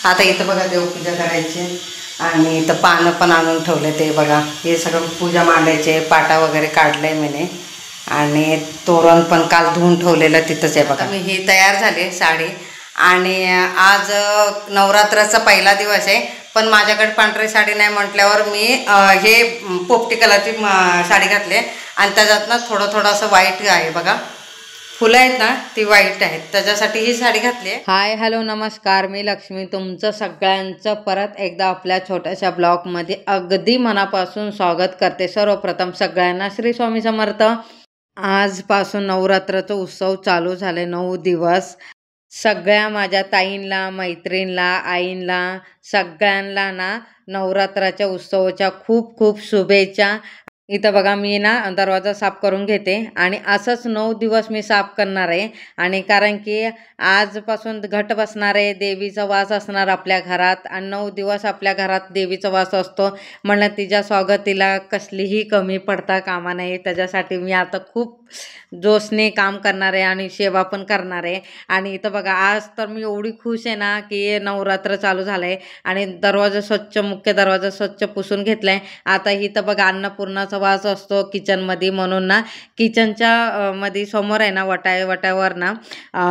आता इथं बघा देवपूजा करायची आणि इथं पानं पण आणून ठेवले ते बघा, हे सगळं पूजा मांडायचे, पाटा वगैरे काढलाय मैंने आणि तोरण पण काल धुवून ठेवलेलं तिथंच आहे बघा. मी ही तयार झाली साडी आणि आज नवरात्राचा पहिला दिवस आहे, पण माझ्याकडे पांढरी साडी नाही म्हटल्यावर मी हे पोपटी कलरची साडी घातली आणि त्याच्यातनं थोडं असं व्हाईट आहे बघा, फुलं आहेत ना ती व्हाईट आहेत, त्याच्यासाठी ही साडी घातली आहे. हाय हॅलो नमस्कार, मी लक्ष्मी तुमचं सगळ्यांचं परत एकदा आपल्या छोट्याशा ब्लॉगमध्ये अगदी मनापासून स्वागत करते. सर्वप्रथम सगळ्यांना श्री स्वामी समर्थ. आजपासून नवरात्राचा उत्सव चालू झाले, 9 दिवस. सगळ्या माझ्या ताईंना, मैत्रिणीला, आईंना, सगळ्यांना ना नवरात्राच्या उत्सवाच्या खूप खूप शुभेच्छा. इथं बघा मी ना दरवाजा साफ करून घेते आणि असंच 9 दिवस मी साफ करणार आहे. आणि कारण की आजपासून घट बसणार आहे, देवीचा वास असणार आपल्या घरात आणि 9 दिवस आपल्या घरात देवीचा वास असतो म्हणलं तिच्या स्वागतीला कसलीही कमी पडता कामा नये. त्याच्यासाठी मी आता खूप जोशने काम करणार आहे आणि सेवा पण करणार आहे. आणि इथं बघा आज तर मी एवढी खुश आहे ना की नवरात्र चालू झालं आहे आणि दरवाजा स्वच्छ, मुख्य दरवाजा स्वच्छ पुसून घेतला आहे. आता इथं बघा अन्नपूर्णाचा वास असतो किचनमध्ये, म्हणून ना किचनच्या मध्ये समोर आहे ना वटावर ना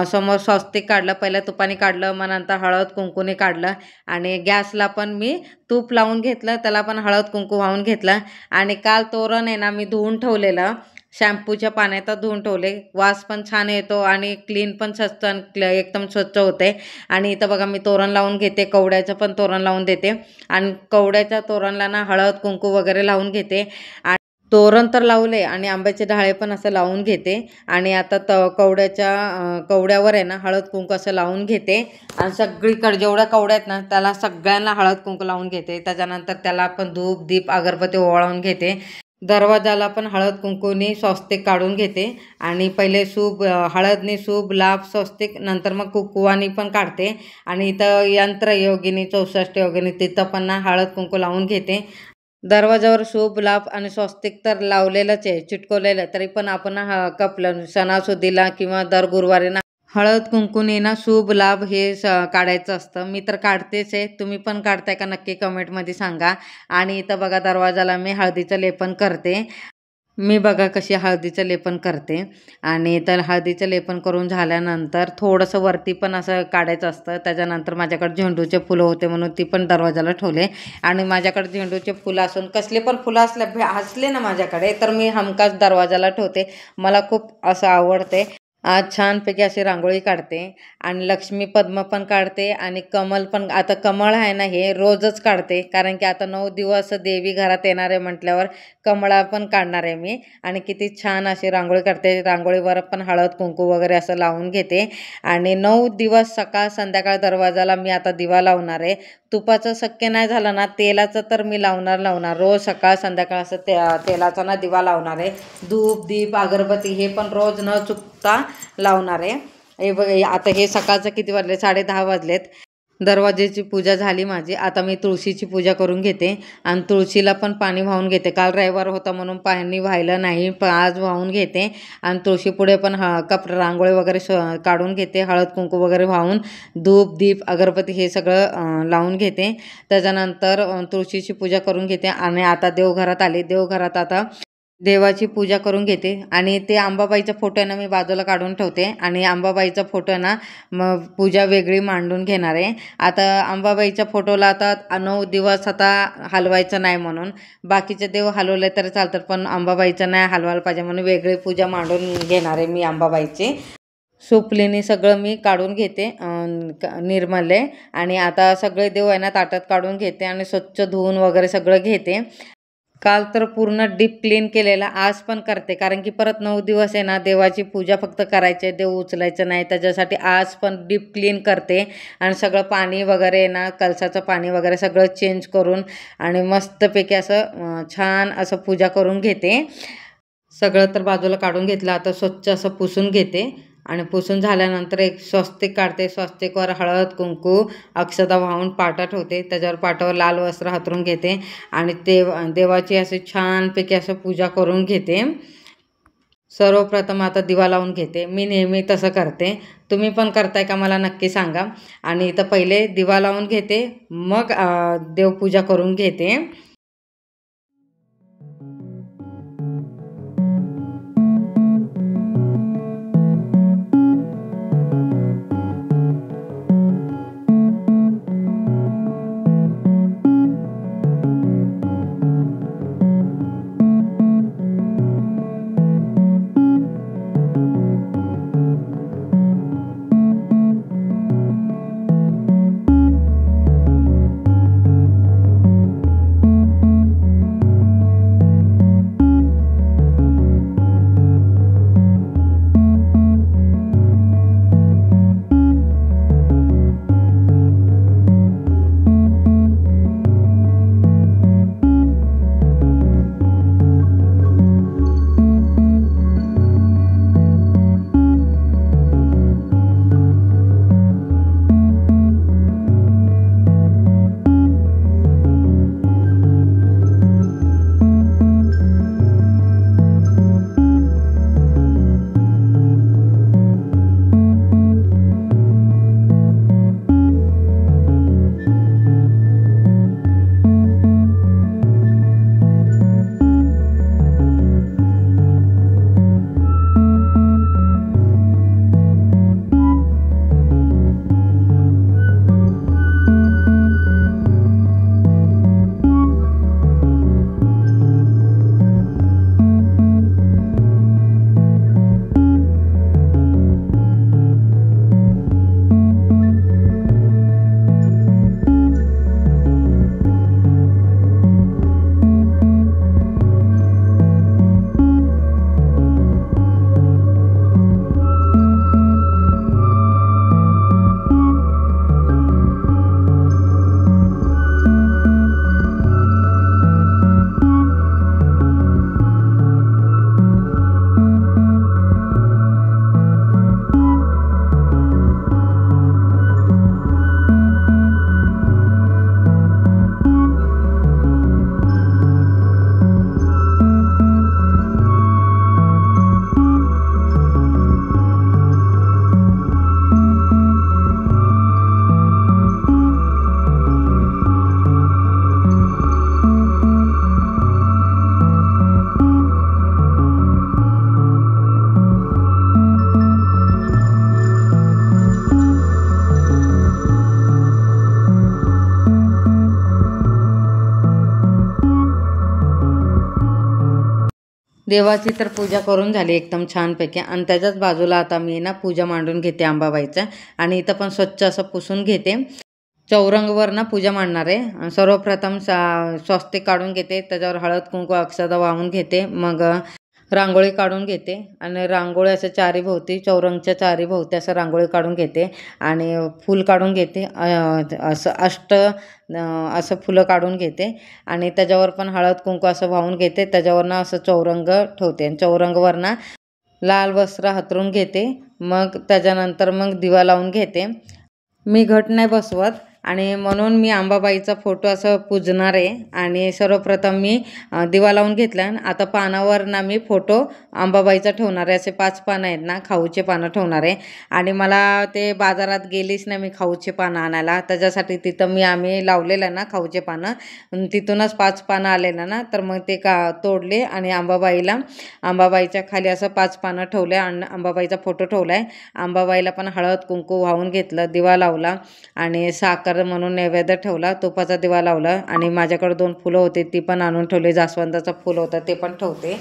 समोर स्वस्तिक काढलं, पहिलं तुपाने काढलं, मग नंतर हळद कुंकूने काढलं आणि गॅसला पण मी तूप लावून घेतलं, त्याला पण हळद कुंकू वाहून घेतलं. आणि काल तोरण आहे ना मी धुवून ठेवलेलं, शॅम्पूच्या पाण्यात धुवून ठेवले, वास पण छान येतो आणि क्लीन पण स्वच्छ, एकदम स्वच्छ होते. आणि इथं बघा मी तोरण लावून घेते, कवड्याचं पण तोरण लावून देते आणि कवड्याच्या तोरणला ना हळद कुंकू वगैरे लावून घेते. आणि तोरण तर लावले आणि आंब्याचे ढाळे पण असं लावून घेते. आणि आता कवड्यावर आहे ना हळद कुंकू असं लावून घेते आणि सगळीकडे जेवढ्या कवड्या आहेत ना त्याला सगळ्यांना हळद कुंकू लावून घेते. त्याच्यानंतर त्याला पण धूप दीप अगरबत्ती ओवाळून घेते. दरवाजाला पण हळद कुंकूने स्वस्तिक काढून घेते आणि पहिले शुभ हळदने शुभ लाभ स्वस्तिक, नंतर मग कुंकवानी पण काढते. आणि इथं यंत्र योगिनी 64 योगिनी तिथं पण ना हळद कुंकू लावून घेते. दरवाजावर शुभ लाभ आणि स्वस्तिक तर लावलेलंच आहे, चिटकवलेलं, तरी पण आपण कपलं सणासुदीला किंवा दर गुरुवारी ना हळद कुंकूने ना शुभ लाभ हे काढायचं असतं. मी तर काढतेच आहे, तुम्ही पण काढताय का नक्की कमेंटमध्ये सांगा. आणि इथं बघा दरवाजाला मी हळदीचं लेपन करते. मी बघा कशी हळदीचं लेपन करते. आणि तर हळदीचं लेपन करून झाल्यानंतर थोडंसं वरती पण असं काढायचं असतं. त्याच्यानंतर माझ्याकडे झेंडूचे फुलं होते म्हणून ती पण दरवाजाला ठेवले. आणि माझ्याकडे झेंडूचे फुलं असून कसले पण फुलं असले ना माझ्याकडे तर मी हमखास दरवाजाला ठेवते. मला खूप असं आवडते. आज छानपैकी अशी रांगोळी काढते आणि लक्ष्मी पद्म पण काढते आणि कमल पण. आता कमळ आहे ना हे रोजच काढते, कारण की आता 9 दिवस देवी घरात येणार आहे म्हटल्यावर कमळा पण काढणार आहे मी. आणि किती छान अशी रांगोळी काढते. रांगोळीवर पण हळद कुंकू वगैरे असं लावून घेते. आणि 9 दिवस सकाळ संध्याकाळ दरवाजाला मी आता दिवा लावणार आहे. तुपाचं शक्य नाही झालं ना तेलाचं तर मी लावणार रोज सकाळ संध्याकाळ असं तेलाचा ना दिवा लावणार आहे. धूप दीप अगरबत्ती हे पण रोज न चुकता लावणार आहे. हे बघ आता हे सकाळचं किती वाजले, 10:30 वाजलेत. दरवाजेची पूजा झाली माझी. आता मी तुळशीची पूजा करून घेते आणि तुळशीला पण पाणी वाहून घेते. काल रविवार होता म्हणून पाणी वाहिलं नाही, पण आज वाहून घेते. आणि तुळशी पुढे पण रांगोळी वगैरे काढून घेते, हळद कुंकू वगैरे वाहून धूप दीप अगरबत्ती हे सगळं लावून घेते. त्याच्यानंतर तुळशीची पूजा करून घेते. आणि आता देवघरात आले, देवघरात आता देवाची पूजा करून घेते. आणि ते अंबाबाईचा फोटो ना मी बाजूला काढून ठेवते आणि अंबाबाईचा फोटो ना मग पूजा वेगळी मांडून घेणार आहे. आता अंबाबाईच्या फोटोला आता 9 दिवस आता हलवायचं नाही म्हणून, बाकीचे देव हलवले तरी चालतात पण अंबाबाईचं नाही हलवायला पाहिजे म्हणून वेगळी पूजा मांडून घेणार आहे मी अंबाबाईची. सुपलीने सगळं मी काढून घेते निर्मले. आणि आता सगळे देव आहे ना ताटात काढून घेते आणि स्वच्छ धुवून वगैरे सगळं घेते. काल तर पूर्ण डीप क्लीन केलेला, आज पण करते कारण की परत 9 दिवस आहे ना देवाची पूजा फक्त करायचे, देव उचलायचं नाही. त्याच्यासाठी आज पण डीप क्लीन करते आणि सगळं पाणी वगैरे ना कलसाचं पाणी वगैरे सगळं चेंज करून आणि मस्तपैकी असं छान असं पूजा करून घेते. सगळं तर बाजूला काढून घेतलं. आता स्वच्छ असं पुसून घेते आणि पुसून झाल्यानंतर एक स्वस्तिक काढते. स्वस्तिकवर हळद कुंकू अक्षता वाहून पाटा ठेवते. त्याच्यावर पाटावर लाल वस्त्र हातरून घेते आणि देवाची अशी छानपैकी असं पूजा करून घेते. सर्वप्रथम आता दिवा लावून घेते. मी नेहमी तसं करते. तुम्ही पण करताय का मला नक्की सांगा. आणि इथं पहिले दिवा लावून घेते, मग देवपूजा करून घेते. देवाची तर पूजा करून झाली एकदम छानपैकी. आणि त्याच्याच बाजूला आता मी ना पूजा मांडून घेते अंबाबाईचं. आणि इथं पण स्वच्छ असं पुसून घेते. चौरंगवर ना पूजा मांडणार आहे. सर्वप्रथम स्वस्तिक काढून घेते, त्याच्यावर हळद कुंकू अक्षता वाहून घेते. मग रांगोळी काढून घेते आणि रांगोळी असं चारीभोवती, चौरंगच्या चारीभोवती असं रांगोळी काढून घेते. आणि फूल काढून घेते, असं असं फुलं काढून घेते. आणि त्याच्यावर पण हळद कुंकू असं वाहून घेते. त्याच्यावरनं असं चौरंग ठेवते आणि चौरंगवरनं लाल वस्त्र हातरून घेते. मग त्याच्यानंतर मग दिवा लावून घेते. मी घट नाही बसवत आणि म्हणून मी अंबाबाईचा फोटो असं पूजणार आहे. आणि सर्वप्रथम मी दिवा लावून घेतला. आता पानावर ना मी फोटो अंबाबाईचा ठेवणार आहे. असे 5 पानं आहेत ना, खाऊचे पानं ठेवणार आहे. आणि मला ते बाजारात गेलीच नाही मी खाऊचे पानं आणायला. त्याच्यासाठी तिथं आम्ही लावलेलं ना खाऊचे पानं, तिथूनच 5 पानं आलेलं ना, तर मग ते तोडले आणि अंबाबाईच्या खाली असं 5 पानं ठेवले आणि अंबाबाईचा फोटो ठेवला आहे. अंबाबाईला पण हळद कुंकू वाहून घेतलं, दिवा लावला आणि साखर म्हणून नैवेद्य ठेवला, तुपाचा दिवा लावला. आणि माझ्याकडे 2 फुलं होते ती पण आणून ठेवले. जास्वंदाचं फुल होतं ते पण ठेवते,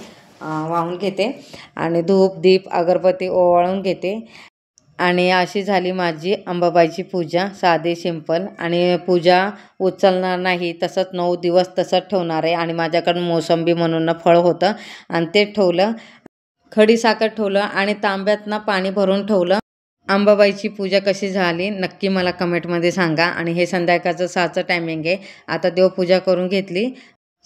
वाहून घेते. आणि धूप दीप अगरबत्ती ओवाळून घेते. आणि अशी झाली माझी अंबाबाईची पूजा, साधी सिंपल. आणि पूजा उचलणार नाही, तसंच 9 दिवस तसंच ठेवणार आहे. आणि माझ्याकडं मोसंबी म्हणून फळ होतं आणि ते ठेवलं, खडी साखर ठेवलं आणि तांब्यातनं पाणी भरून ठेवलं. अंबाबाईची पूजा कशी झाली नक्की मला कमेंटमध्ये सांगा. आणि हे संध्याकाळचं 6चं टायमिंग आहे. आता देवपूजा करून घेतली.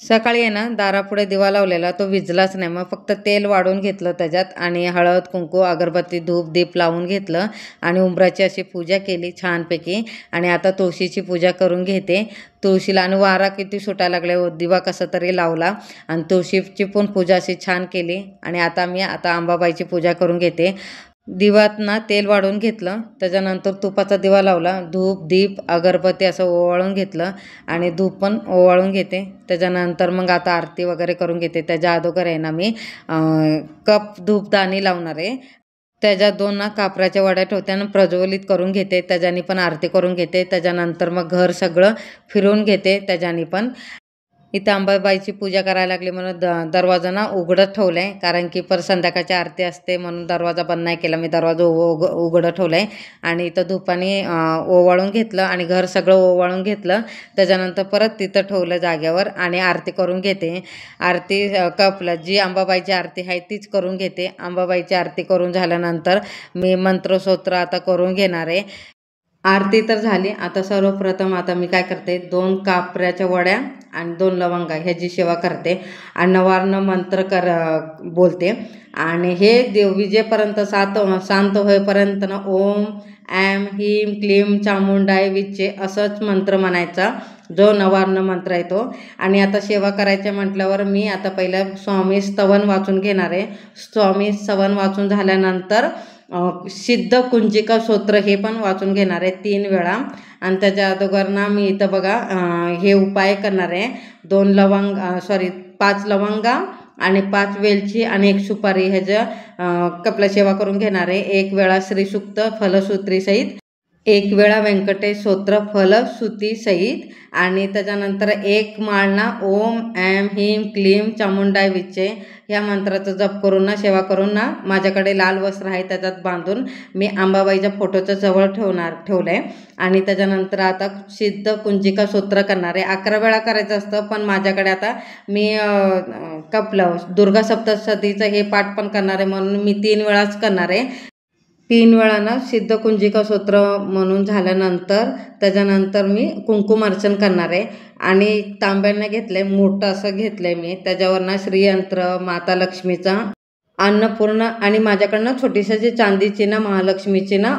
सकाळी आहे ना दारापुढे दिवा लावलेला, तो विझलाच नाही. मग फक्त तेल वाढून घेतलं त्याच्यात आणि हळद, कुंकू, अगरबत्ती, धूप, दीप लावून घेतलं आणि उंबराची अशी पूजा केली छानपैकी. आणि आता तुळशीची पूजा करून घेते. तुळशीला आणि वारा किती सुटायला लागले, दिवा कसा तरी लावला आणि तुळशीची पण पूजा अशी छान केली. आणि आता अंबाबाईची पूजा करून घेते. दिवात ना तेल वाढून घेतलं, त्याच्यानंतर तुपाचा दिवा लावला, धूप, दीप, अगरबत्ती असं ओवाळून घेतलं आणि धूप पण ओवाळून घेते. त्याच्यानंतर मग आता आरती वगैरे करून घेते. त्याच्या अगोदर आहे ना मी कप धूपदाणी लावणार आहे. त्याच्यात 2 ना कापराच्या वड्या ठेवते आणि प्रज्वलित करून घेते. त्याच्यानी पण आरती करून घेते. त्याच्यानंतर मग घर सगळं फिरून घेते त्याच्यानी पण. इथं अंबाबाईची पूजा करायला लागली म्हणून दरवाजा ना उघडत ठेवलाय, कारण की संध्याकाळची आरती असते म्हणून दरवाजा बंद नाही केला मी. दरवाजा उघडं ठेवलाय आणि इथं धुपाने ओवाळून घेतलं आणि घर सगळं ओवाळून घेतलं. त्याच्यानंतर परत तिथं ठेवलं जाग्यावर आणि आरती करून घेते. आरती कपला जी अंबाबाईची आरती आहे तीच करून घेते. अंबाबाईची आरती करून झाल्यानंतर मी मंत्रस्तोत्र आता करून घेणार आहे. आरती तर झाली. आता सर्वप्रथम आता मी काय करते, 2 कापऱ्याच्या वड्या आणि 2 लवंगा ह्याची सेवा करते आणि नवार्न मंत्र बोलते. आणि हे देव विजेपर्यंत शांत होईपर्यंत ना ओम ऐम ह्रीं क्लीं चामुंडाय विचे असंच मंत्र म्हणायचा, जो नवार्न मंत्र आहे तो. आणि आता सेवा करायचे म्हटल्यावर मी आता पहिलं स्वामी स्तवन वाचून घेणार आहे. स्वामी स्तवन वाचून झाल्यानंतर सिद्ध कुंजिका स्तोत्र हे पण वाचून घेणार आहे 3 वेळा. आणि त्याच्या अगोदर ना मी इथं बघा हे उपाय करणार आहे. 5 लवंगा आणि 5 वेलची आणि 1 सुपारी ह्याच्या कपला सेवा करून घेणार आहे. 1 वेळा श्रीसूक्त फलसूत्री सहित, 1 वेळा व्यंकटेश स्तोत्र फलश्रुती सहित आणि त्याच्यानंतर 1 माळ ना ओम ऐम ह्रीं क्लीं चामुंडाय विचे ह्या मंत्राचा जप करून ना सेवा करून ना माझ्याकडे लाल वस्त्र आहे त्याच्यात बांधून मी अंबाबाईच्या फोटोच्या जवळ ठेवलंय. आणि त्याच्यानंतर आता सिद्ध कुंजिका स्तोत्र करणार आहे. 11 वेळा करायचं असतं, पण माझ्याकडे आता मी कपलं दुर्गा सप्तशतीचं हे पाठ पण करणार आहे म्हणून मी 3 वेळाच करणार आहे. 3 वेळा ना सिद्ध कुंजिका स्तोत्र म्हणून झाल्यानंतर त्याच्यानंतर मी कुंकुमार्चन करणार आहे. आणि तांब्याने घेतलंय, मोठं असं घेतलंय मी. त्याच्यावर ना श्रीयंत्र, माता लक्ष्मीचा, अन्नपूर्णा आणि माझ्याकडनं छोटीशी जी चांदीची ना महालक्ष्मीची ना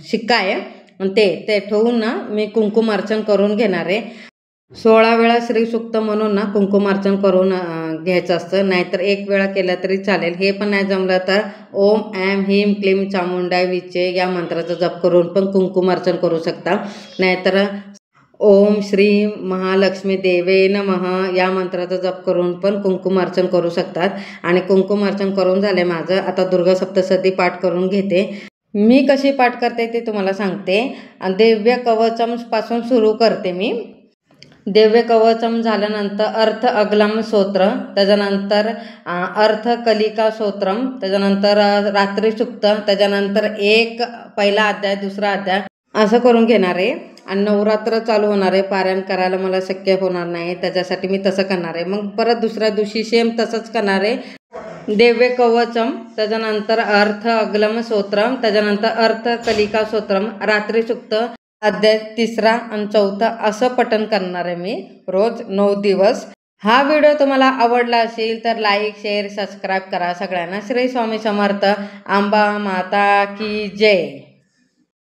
शिक्का आहे ते ठेवून ना मी कुंकुमार्चन करून घेणार आहे. 16 वेळा श्रीसूक्त म्हणून ना कुंकुमार्चन करून घ्यायचं असतं, नाहीतर 1 वेळा केलं तरी चालेल. हे पण नाही जमलं तर ओम ऐम ह्रीं क्लीं चामुंडाय विचे या मंत्राचा जप करून पण कुंकुमार्चन करू शकता. नाहीतर ओम श्री महालक्ष्मी देवे नमः या मंत्राचा जप करून पण कुंकुमार्चन करू शकतात. आणि कुंकुमार्चन करून झाले माझं. आता दुर्गा सप्तशती पाठ करून घेते. मी कशी पाठ करते ते तुम्हाला सांगते. दिव्य कवचम पासून सुरू करते मी. दिव्य कवचम झाल्यानंतर अर्थ अगलम स्तोत्र, त्याच्यानंतर अर्थ कलिका स्तोत्रम, त्याच्यानंतर रात्री सुक्त, त्याच्यानंतर पहिला अध्याय, दुसरा अध्याय असं करून घेणार आहे. आणि नवरात्र चालू होणार आहे, पारायण करायला मला शक्य होणार नाही, त्याच्यासाठी मी तसं करणार आहे. मग परत दुसऱ्या दिवशी सेम तसंच करणार आहे. दिव्य कवचम, त्याच्यानंतर अर्थ अगलम स्तोत्रम, त्याच्यानंतर अर्थ कलिका स्तोत्रम, रात्री सुक्त, अध्याय 3 आणि 4 असं पठण करणार आहे मी रोज 9 दिवस. हा व्हिडिओ तुम्हाला आवडला असेल तर लाईक, शेअर, सबस्क्राईब करा. सगळ्यांना श्री स्वामी समर्थ. आंबा माता की जय.